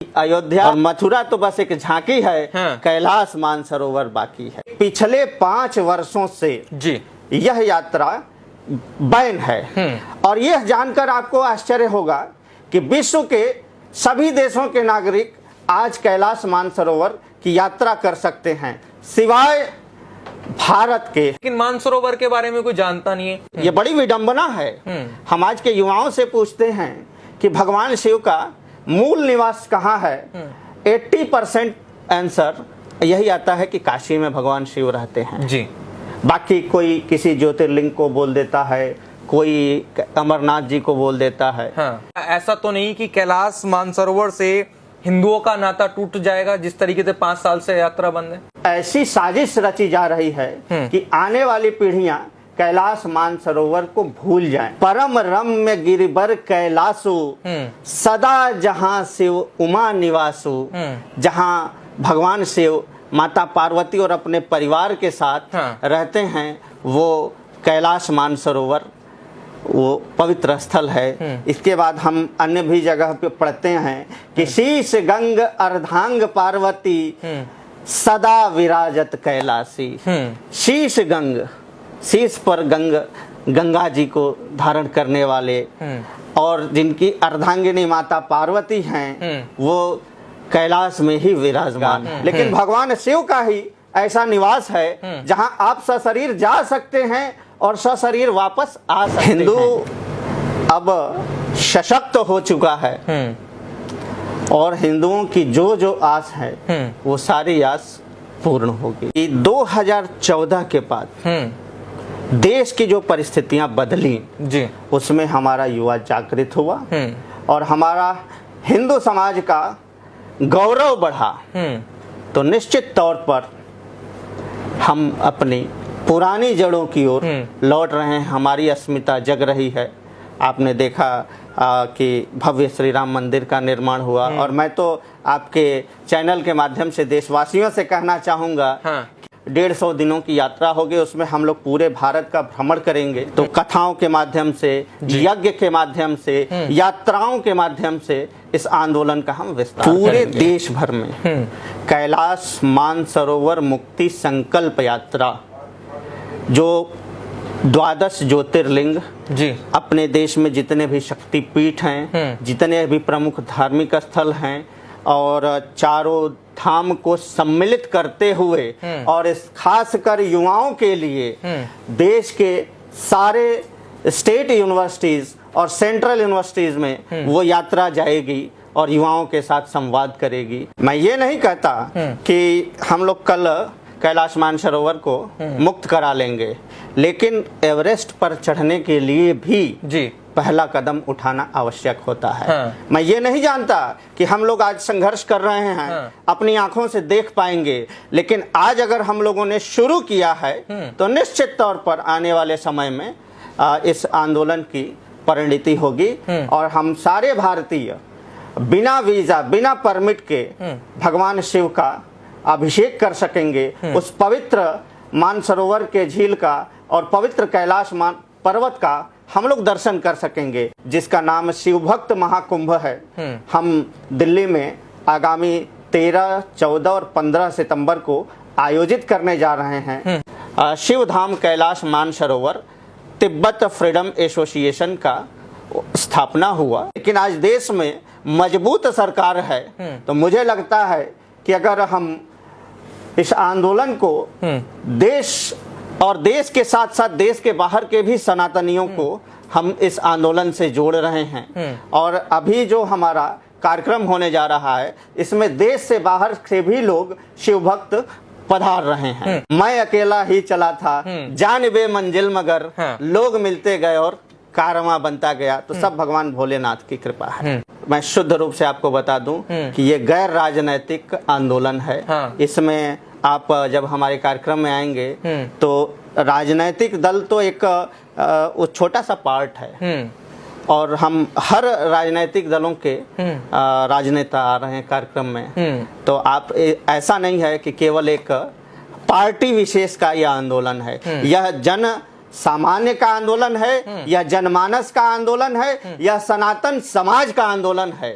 अयोध्या और मथुरा तो बस एक झांकी है। हाँ। कैलाश मानसरोवर बाकी है। पिछले 5 वर्षों से जी यह यात्रा बैन है और यह जानकर आपको आश्चर्य होगा कि विश्व के सभी देशों के नागरिक आज कैलाश मानसरोवर की यात्रा कर सकते हैं सिवाय भारत के। लेकिन मानसरोवर के बारे में कोई जानता नहीं है। ये बड़ी विडंबना है। हम आज के युवाओं से पूछते हैं कि भगवान शिव का मूल निवास कहाँ है। 80% आंसर यही आता है कि काशी में भगवान शिव रहते हैं। जी बाकी कोई किसी ज्योतिर्लिंग को बोल देता है, कोई अमरनाथ जी को बोल देता है। हाँ, ऐसा तो नहीं कि कैलाश मानसरोवर से हिंदुओं का नाता टूट जाएगा जिस तरीके से 5 साल से यात्रा बंद है। ऐसी साजिश रची जा रही है कि आने वाली पीढ़ियां कैलाश मानसरोवर को भूल जाएं। परम रम्य गिरिबर कैलासु सदा जहां शिव उमा निवासु, जहां भगवान शिव माता पार्वती और अपने परिवार के साथ रहते हैं, वो कैलाश मानसरोवर वो पवित्र स्थल है। इसके बाद हम अन्य भी जगह पे पढ़ते हैं कि शीश गंग अर्धांग पार्वती सदा विराजत कैलाशी। शीश गंग, शीश पर गंगा जी को धारण करने वाले और जिनकी अर्धांगिनी माता पार्वती हैं, वो कैलाश में ही विराजमान है। लेकिन भगवान शिव का ही ऐसा निवास है जहां आप सशरीर जा सकते हैं और सशरीर वापस आ सकते हैं। हिंदू अब सशक्त हो चुका है और हिंदुओं की जो आस है वो सारी आस पूर्ण होगी। 2014 के बाद देश की जो परिस्थितियां बदली जी, उसमें हमारा युवा जागृत हुआ और हमारा हिंदू समाज का गौरव बढ़ा। तो निश्चित तौर पर हम अपनी पुरानी जड़ों की ओर लौट रहे हैं। हमारी अस्मिता जग रही है। आपने देखा कि भव्य श्री राम मंदिर का निर्माण हुआ और मैं तो आपके चैनल के माध्यम से देशवासियों से कहना चाहूंगा, 150 दिनों की यात्रा होगी, उसमें हम लोग पूरे भारत का भ्रमण करेंगे। तो कथाओं के माध्यम से, यज्ञ के माध्यम से, यात्राओं के माध्यम से इस आंदोलन का हम विस्तार पूरे देश भर में कैलाश मानसरोवर मुक्ति संकल्प यात्रा, जो 12 ज्योतिर्लिंग जी, अपने देश में जितने भी शक्तिपीठ हैं, जितने भी प्रमुख धार्मिक स्थल हैं और चारों धाम को सम्मिलित करते हुए और इस खासकर युवाओं के लिए देश के सारे स्टेट यूनिवर्सिटीज और सेंट्रल यूनिवर्सिटीज में वो यात्रा जाएगी और युवाओं के साथ संवाद करेगी। मैं ये नहीं कहता कि हम लोग कल कैलाश मानसरोवर को मुक्त करा लेंगे, लेकिन एवरेस्ट पर चढ़ने के लिए भी जी पहला कदम उठाना आवश्यक होता है। मैं ये नहीं जानता कि हम लोग आज संघर्ष कर रहे हैं अपनी आंखों से देख पाएंगे, लेकिन आज अगर हम लोगों ने शुरू किया है तो निश्चित तौर पर आने वाले समय में इस आंदोलन की परिणति होगी और हम सारे भारतीय बिना वीजा, बिना परमिट के भगवान शिव का अभिषेक कर सकेंगे। उस पवित्र मानसरोवर के झील का और पवित्र कैलाश पर्वत का हम लोग दर्शन कर सकेंगे, जिसका नाम शिव भक्त महाकुंभ है। हम दिल्ली में आगामी 13, 14 और 15 सितंबर को आयोजित करने जा रहे हैं। शिव धाम कैलाश मानसरोवर तिब्बत फ्रीडम एसोसिएशन का स्थापना हुआ, लेकिन आज देश में मजबूत सरकार है। तो मुझे लगता है कि अगर हम इस आंदोलन को देश और देश के साथ साथ देश के बाहर के भी सनातनियों को हम इस आंदोलन से जोड़ रहे हैं और अभी जो हमारा कार्यक्रम होने जा रहा है इसमें देश से बाहर से भी लोग शिव भक्त पधार रहे हैं। मैं अकेला ही चला था, जान बे मंजिल मगर लोग मिलते गए और कारवां बनता गया। तो सब भगवान भोलेनाथ की कृपा है। मैं शुद्ध रूप से आपको बता दूं कि ये गैर राजनैतिक आंदोलन है। इसमें आप जब हमारे कार्यक्रम में आएंगे तो राजनैतिक दल तो एक छोटा सा पार्ट है और हम हर राजनैतिक दलों के राजनेता आ रहे हैं कार्यक्रम में। तो आप ऐसा नहीं है कि केवल एक पार्टी विशेष का यह आंदोलन है। यह जन सामान्य का आंदोलन है, यह जनमानस का आंदोलन है, यह सनातन समाज का आंदोलन है।